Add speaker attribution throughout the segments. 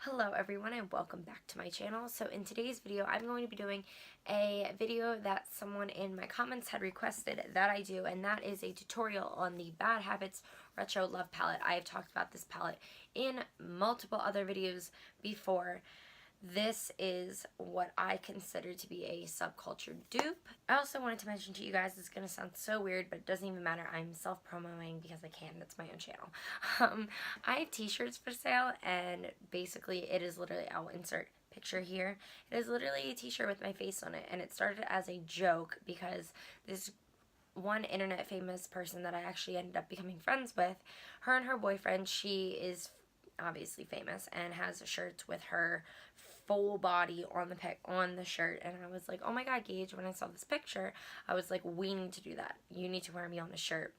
Speaker 1: Hello everyone and welcome back to my channel. So in today's video I'm going to be doing a video that someone in my comments had requested that I do, and that is a tutorial on the Bad Habits Retro Love Palette. I have talked about this palette in multiple other videos before. This is what I consider to be a subculture dupe. I also wanted to mention to you guys, it's going to sound so weird, but it doesn't even matter. I'm self-promoting because I can. It's my own channel. I have t-shirts for sale, and basically it is literally, I'll insert picture here. It is literally a t-shirt with my face on it, and it started as a joke because this one internet famous person that I actually ended up becoming friends with, her and her boyfriend, she is obviously famous and has shirts with her full body on the shirt, and I was like, oh my god, Gage, when I saw this picture I was like, we need to do that, you need to wear me on the shirt.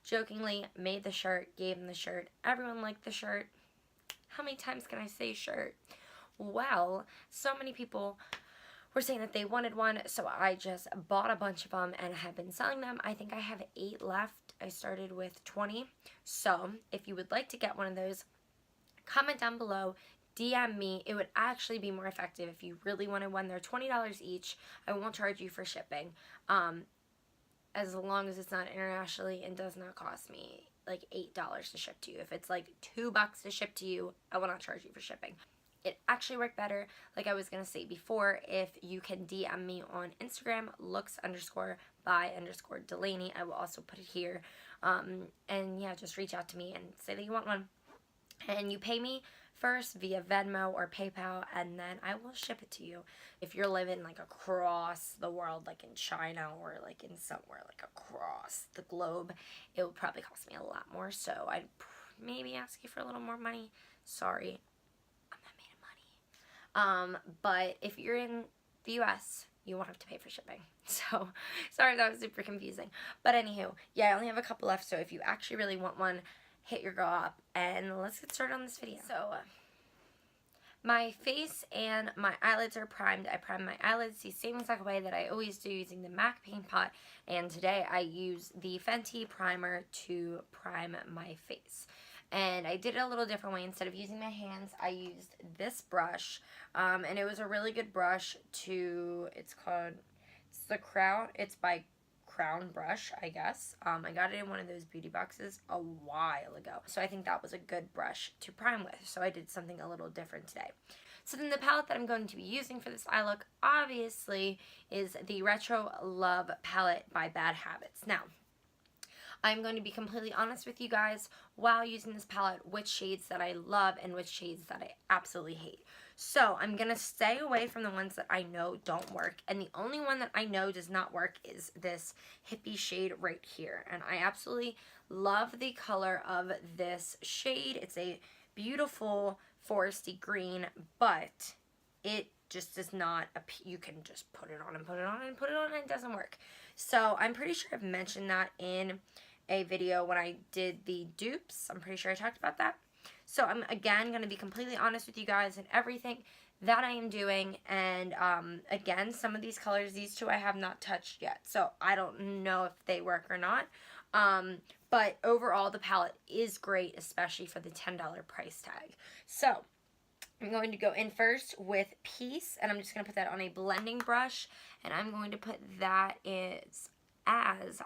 Speaker 1: Jokingly made the shirt, gave him the shirt, everyone liked the shirt. How many times can I say shirt? Well, so many people were saying that they wanted one, so I just bought a bunch of them and have been selling them. I think I have 8 left. I started with 20, so if you would like to get one of those, comment down below, DM me. It would actually be more effective if you really wanted one. They're $20 each. I won't charge you for shipping, as long as it's not internationally and does not cost me like $8 to ship to you. If it's like $2 to ship to you, I will not charge you for shipping. It actually worked better, like I was going to say before, if you can DM me on Instagram, looks_by_Delaney. I will also put it here. And yeah, just reach out to me and say that you want one. And you pay me first via Venmo or PayPal, and then I will ship it to you. If you're living like across the world, like in China or like in somewhere like across the globe, it would probably cost me a lot more, so I'd maybe ask you for a little more money. Sorry, I'm not made of money. But if you're in the US, you won't have to pay for shipping. So, sorry that was super confusing. But anywho, yeah, I only have a couple left, so if you actually really want one, hit your girl up, and let's get started on this video. So, my face and my eyelids are primed. I prime my eyelids the same exact way that I always do, using the MAC Paint Pot, and today I use the Fenty primer to prime my face. And I did it a little different way. Instead of using my hands, I used this brush, and it was a really good brush to, it's the Crown, it's by Crown brush, I guess. I got it in one of those beauty boxes a while ago, so I think that was a good brush to prime with, so I did something a little different today. So then the palette that I'm going to be using for this eye look, obviously, is the Retro Love palette by Bad Habits. Now, I'm going to be completely honest with you guys while using this palette, which shades that I love and which shades that I absolutely hate. So I'm going to stay away from the ones that I know don't work, and the only one that I know does not work is this hippie shade right here, and I absolutely love the color of this shade. It's a beautiful foresty green, but it just does not, you can just put it on and put it on and put it on, and it doesn't work. So I'm pretty sure I've mentioned that in a video when I did the dupes. I'm pretty sure I talked about that. So I'm, again, going to be completely honest with you guys in everything that I am doing. And, again, some of these colors, these two I have not touched yet. So I don't know if they work or not. But overall, the palette is great, especially for the $10 price tag. So I'm going to go in first with Peace, and I'm just going to put that on a blending brush. And I'm going to put that as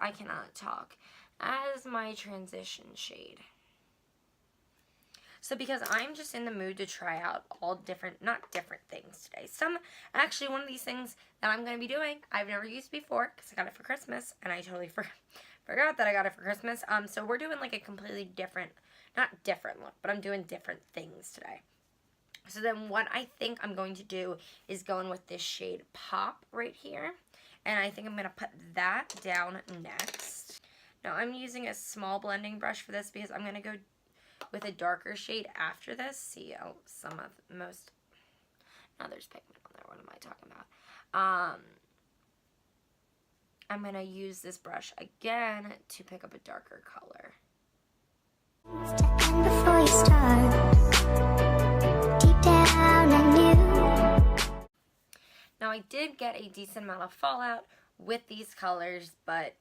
Speaker 1: I cannot talk, as my transition shade. So because I'm just in the mood to try out all different, not different things today. Actually one of these things that I'm going to be doing, I've never used before because I got it for Christmas, and I totally forgot that I got it for Christmas. So we're doing like a completely different, not different look, but I'm doing different things today. So then what I think I'm going to do is go in with this shade Pop right here. And I think I'm going to put that down next. Now I'm using a small blending brush for this because I'm going to go with a darker shade after this. See, now there's pigment on there. What am I talking about? I'm going to use this brush again to pick up a darker color. Before you start, deep down I knew. Now I did get a decent amount of fallout with these colors, but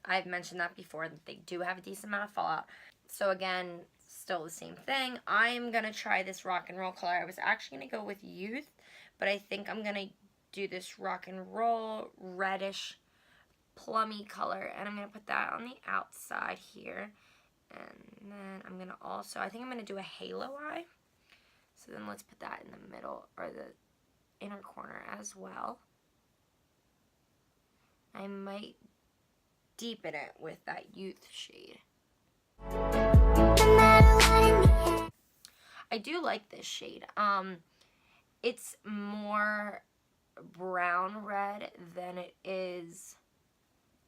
Speaker 1: I've mentioned that before, that they do have a decent amount of fallout. So again, still the same thing. I am going to try this rock and roll color. I was actually going to go with Youth, but I think I'm going to do this rock and roll reddish plummy color, and I'm going to put that on the outside here. And then I'm going to also, I think I'm going to do a halo eye. So then let's put that in the middle, or the inner corner as well. I might deepen it with that Youth shade. I do like this shade. It's more brown red than it is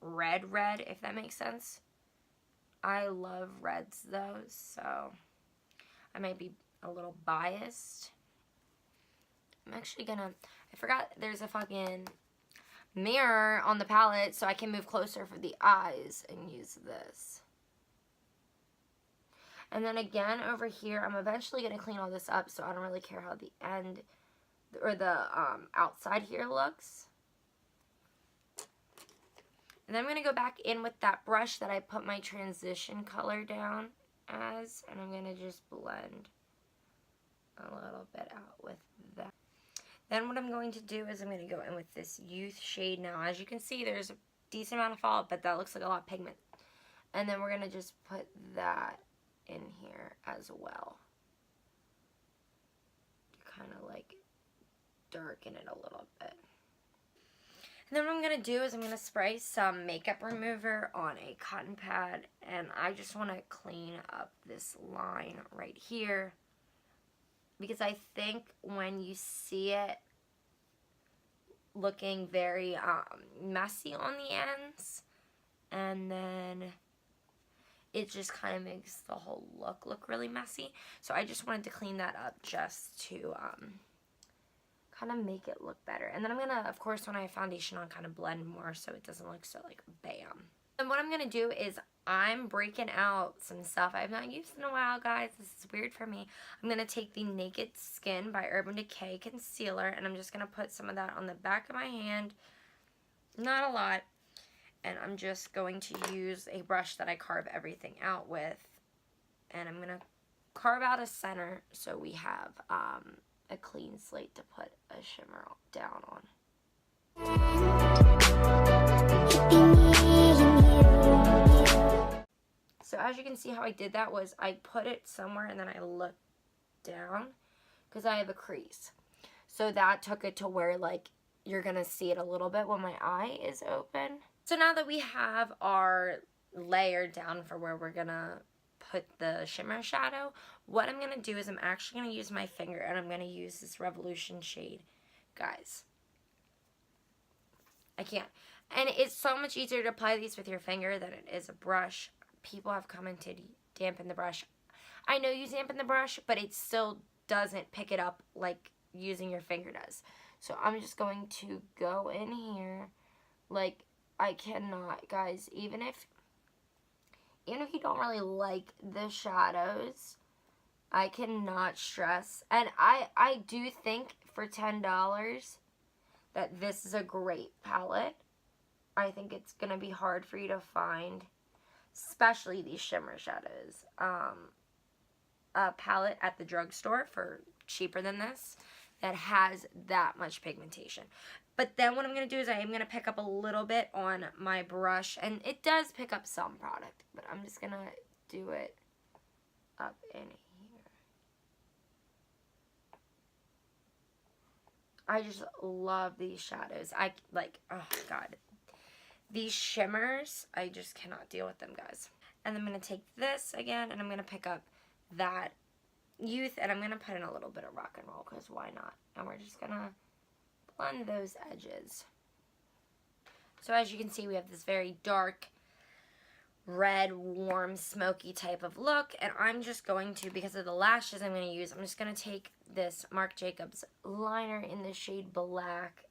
Speaker 1: red, if that makes sense. I love reds though, so I might be a little biased. I'm actually gonna, I forgot there's a fucking mirror on the palette, so I can move closer for the eyes and use this. And then again over here, I'm eventually going to clean all this up, so I don't really care how the end or the outside here looks. And then I'm going to go back in with that brush that I put my transition color down as, and I'm going to just blend a little bit out with that. Then what I'm going to do is I'm going to go in with this Youth shade. Now, as you can see, there's a decent amount of fallout, but that looks like a lot of pigment. And then we're going to just put that in here as well. Kind of like darken it a little bit. And then what I'm going to do is I'm going to spray some makeup remover on a cotton pad, and I just want to clean up this line right here, because I think when you see it looking very messy on the ends, and then it just kind of makes the whole look really messy. So I just wanted to clean that up just to kind of make it look better. And then I'm going to, of course, when I have foundation on, kind of blend more so it doesn't look so like bam. And what I'm going to do is I'm breaking out some stuff I have not used in a while, guys. This is weird for me. I'm going to take the Naked Skin by Urban Decay concealer, and I'm just going to put some of that on the back of my hand. Not a lot. And I'm just going to use a brush that I carve everything out with. And I'm going to carve out a center so we have a clean slate to put a shimmer down on. So as you can see, how I did that was I put it somewhere and then I looked down because I have a crease. So that took it to where like you're going to see it a little bit when my eye is open. So now that we have our layer down for where we're going to put the shimmer shadow, what I'm going to do is I'm actually going to use my finger, and I'm going to use this Revolution shade. Guys, I can't. And it's so much easier to apply these with your finger than it is a brush. People have commented, dampen the brush. I know you dampen the brush, but it still doesn't pick it up like using your finger does. So I'm just going to go in here. Like, I cannot, guys, even if you don't really like the shadows, I cannot stress. And I do think for $10 that this is a great palette. I think it's going to be hard for you to find, especially these shimmer shadows, a palette at the drugstore for cheaper than this that has that much pigmentation. But then what I'm going to do is I am going to pick up a little bit on my brush, and it does pick up some product, but I'm just going to do it up in here. I just love these shadows. I like, oh God. These shimmers, I just cannot deal with them, guys. And I'm going to take this again, and I'm going to pick up that Youth, and I'm going to put in a little bit of rock and roll, because why not? And we're just going to blend those edges. So as you can see, we have this very dark, red, warm, smoky type of look, and I'm just going to, because of the lashes I'm going to use, I'm just going to take this Marc Jacobs liner in the shade Black.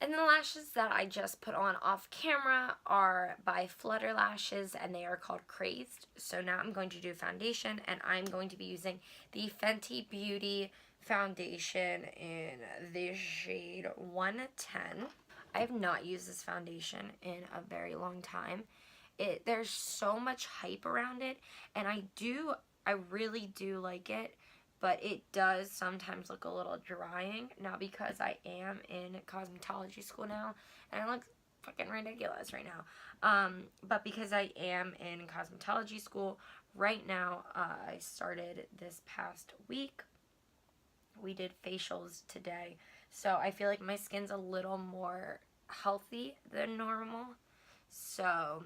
Speaker 1: And the lashes that I just put on off camera are by Flutter Lashes, and they are called Crazed. So now I'm going to do foundation, and I'm going to be using the Fenty Beauty foundation in the shade 110. I have not used this foundation in a very long time. There's so much hype around it, and I do I really do like it, but it does sometimes look a little drying. Now, because I am in cosmetology school now, and I look fucking ridiculous right now, but because I am in cosmetology school right now, I started this past week. We did facials today, so I feel like my skin's a little more healthy than normal. So,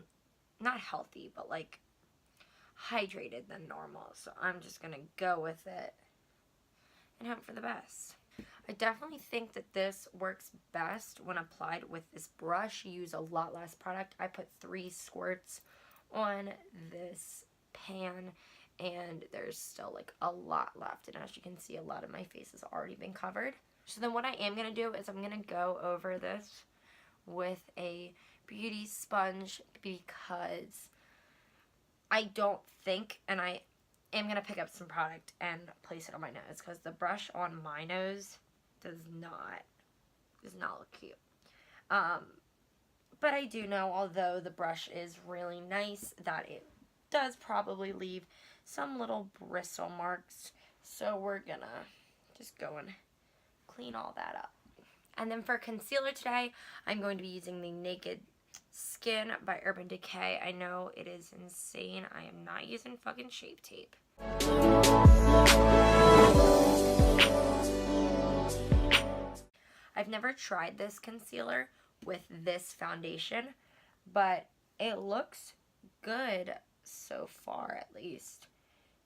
Speaker 1: not healthy, but like hydrated than normal. So I'm just gonna go with it and hope for the best. I definitely think that this works best when applied with this brush. You use a lot less product. I put 3 squirts on this pan, and there's still like a lot left, and as you can see, a lot of my face has already been covered. So then what I am going to do is I'm going to go over this with a beauty sponge, because I don't think, and I am going to pick up some product and place it on my nose, because the brush on my nose does not look cute. But I do know, although the brush is really nice, that it does probably leave some little bristle marks. So we're gonna just go and clean all that up. And then for concealer today, I'm going to be using the Naked Skin by Urban Decay. I know it is insane. I am not using fucking Shape Tape. I've never tried this concealer with this foundation, but it looks good so far, at least.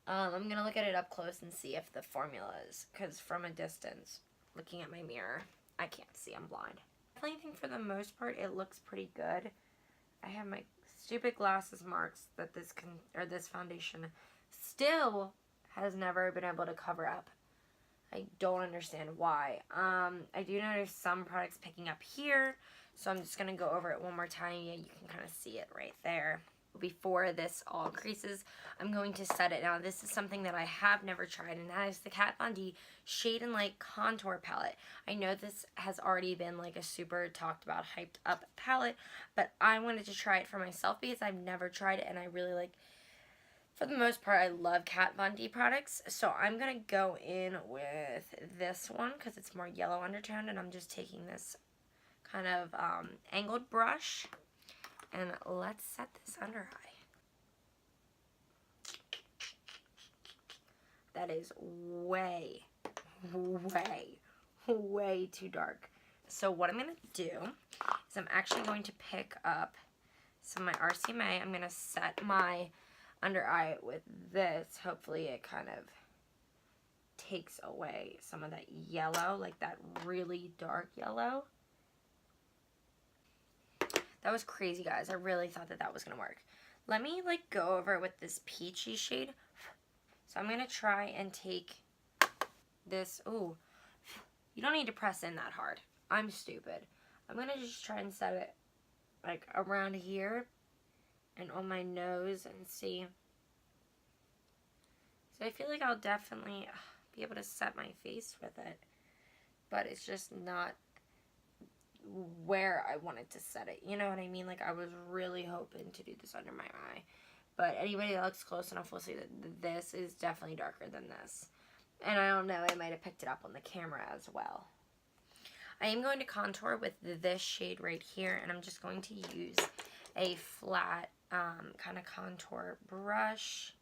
Speaker 1: I'm going to look at it up close and see if the formula is, because from a distance, looking at my mirror, I can't see, I'm blind. I definitely think for the most part it looks pretty good. I have my stupid glasses marks that this foundation still has never been able to cover up. I don't understand why. I do notice some products picking up here, so I'm just going to go over it one more time. Yeah, you can kind of see it right there. Before this all creases, I'm going to set it. Now, this is something that I have never tried, and that is the Kat Von D Shade and Light Contour Palette. I know this has already been like a super talked about, hyped up palette, but I wanted to try it for myself because I've never tried it, and I really like, for the most part, I love Kat Von D products. So I'm going to go in with this one because it's more yellow undertoned, and I'm just taking this kind of angled brush. And let's set this under eye. That is way, way too dark. So what I'm going to do is I'm actually going to pick up some of my RCMA. I'm going to set my under eye with this. Hopefully it kind of takes away some of that yellow, like that really dark yellow. That was crazy, guys. I really thought that that was going to work. Let me, like, go over it with this peachy shade. So I'm going to try and take this. Ooh, you don't need to press in that hard. I'm stupid. I'm going to just try and set it, like, around here and on my nose and see. So I feel like I'll definitely be able to set my face with it. But it's just not where I wanted to set it. You know what I mean? Like, I was really hoping to do this under my eye. But anybody that looks close enough will see that this is definitely darker than this. And I don't know, I might have picked it up on the camera as well. I am going to contour with this shade right here, and I'm just going to use a flat kind of contour brush.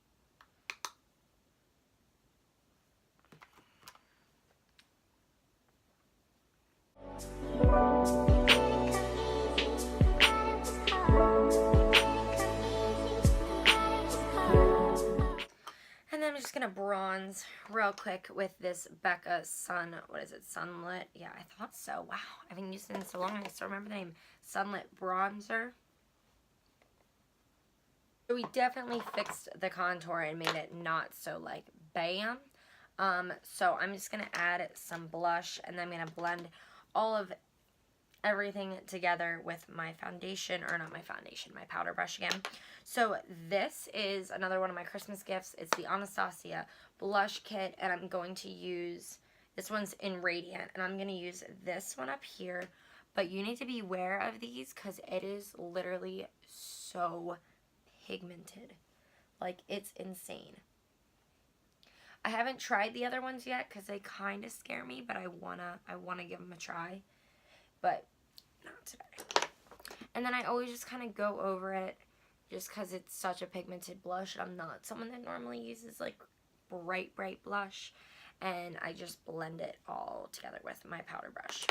Speaker 1: And then I'm just going to bronze real quick with this Becca Sunlit? Yeah, I thought so. Wow, I haven't used it in so long, I still remember the name. Sunlit Bronzer. So we definitely fixed the contour and made it not so, like, bam. So I'm just going to add some blush, and then I'm going to blend all of everything together with my foundation, or not my foundation, my powder brush again. So this is another one of my Christmas gifts. It's the Anastasia blush kit, and I'm going to use, this one's in Radiant, and I'm going to use this one up here. But you need to be aware of these because it is literally so pigmented. Like, it's insane. I haven't tried the other ones yet because they kind of scare me, but I wanna give them a try, but not today. And then I always just kind of go over it just because it's such a pigmented blush. I'm not someone that normally uses like bright blush, and I just blend it all together with my powder brush.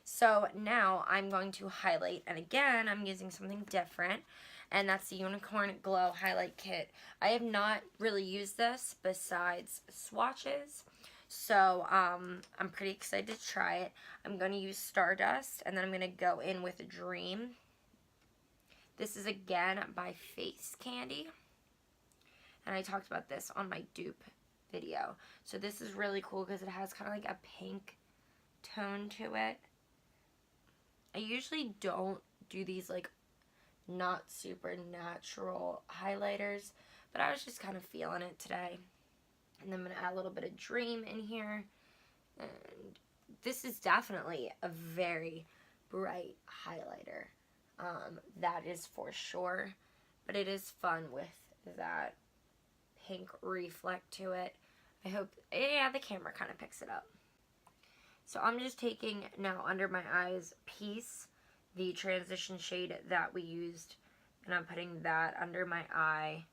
Speaker 1: So now I'm going to highlight, and again, I'm using something different, and that's the Unicorn Glow Highlight Kit. I have not really used this besides swatches, so I'm pretty excited to try it. I'm going to use Stardust, and then I'm going to go in with Dream. This is again by Face Candy, and I talked about this on my dupe video. So this is really cool because it has kind of like a pink tone to it. I usually don't do these like not super natural highlighters, but I was just kind of feeling it today. And then I'm going to add a little bit of Dream in here. And this is definitely a very bright highlighter. That is for sure. But it is fun with that pink reflect to it. I hope, yeah, the camera kind of picks it up. So I'm just taking now under my eyes Peace, the transition shade that we used, and I'm putting that under my eye.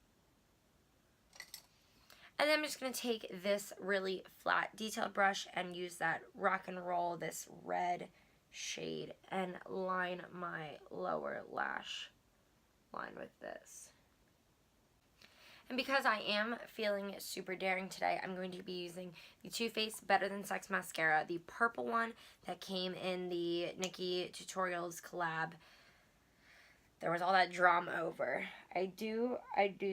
Speaker 1: And then I'm just going to take this really flat detailed brush and use that Rock and Roll, this red shade, and line my lower lash line with this. And because I am feeling super daring today, I'm going to be using the Too Faced Better Than Sex mascara, the purple one that came in the Nikki Tutorials collab. There was all that drama over. I do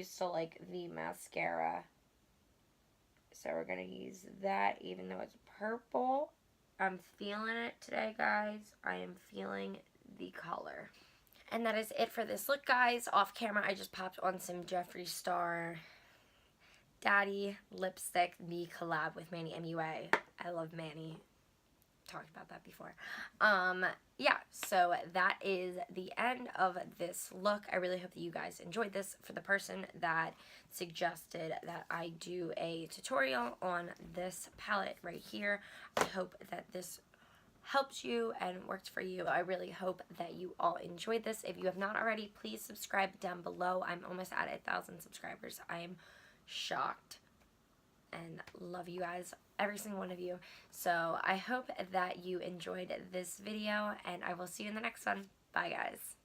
Speaker 1: still like the mascara, so we're going to use that even though it's purple. I'm feeling it today, guys. I am feeling the color. And that is it for this look, guys. Off camera, I just popped on some Jeffree Star Daddy lipstick, the collab with Manny MUA. I love Manny. Talked about that before. Yeah, so that is the end of this look. I really hope that you guys enjoyed this. For the person that suggested that I do a tutorial on this palette right here, I hope that this helped you and worked for you. I really hope that you all enjoyed this. If you have not already, please subscribe down below. I'm almost at 1,000 subscribers. I am shocked and love you guys, every single one of you. So I hope that you enjoyed this video, and I will see you in the next one. Bye, guys.